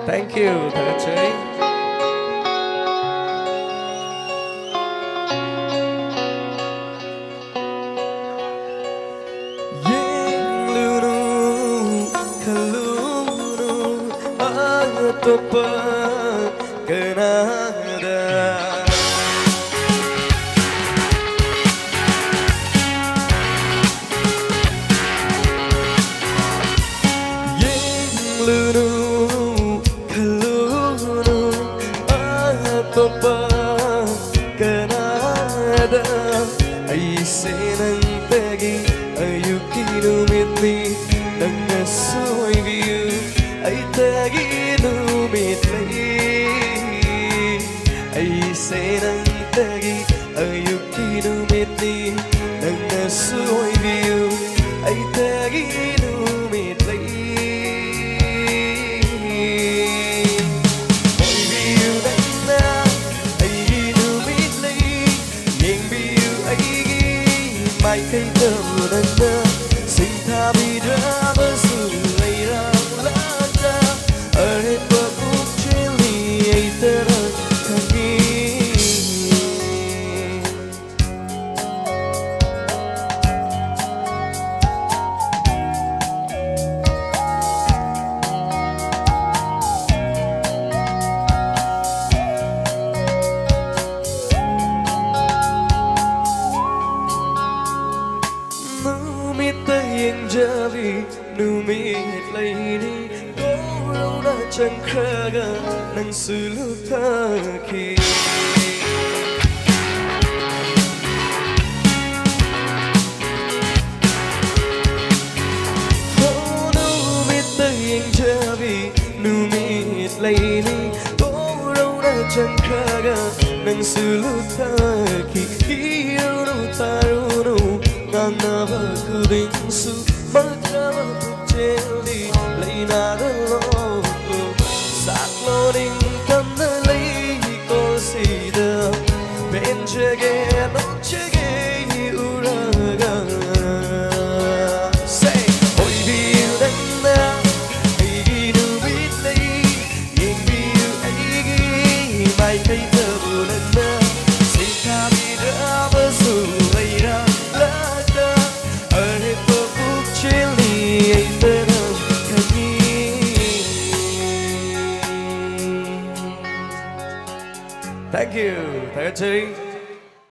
Thank you, 다 같이. Topa Canada Yang lunu kalunu Topa Canada Ay senang pagi ayuki Numitlei nang nasoy view ay tagi Numitlei ay senang tagi ayuki Numitlei nang nasoy view ay tagi Numitlei oi view nang na ay Numitlei yang view ay gi mai kai tơ nang na sinh tha bi ra ba su ai ra la ta ở Numitlei javi Numitlei ni ko rau na chẳng khaga nang sulu thaki Numitlei javi Numitlei ni ko rau na chẳng khaga nang sulu thaki hiu nu taru Ngana kuding su magkama pagcheli Lay na galoko Sakloning kam na lay ko sida Benchege nochege uraga Say Oi biu dang na Ay Numitlei Yang biu ay gi Mai kay tabu nang na Say kami ra ba su ay ra Thank you, 다 같이.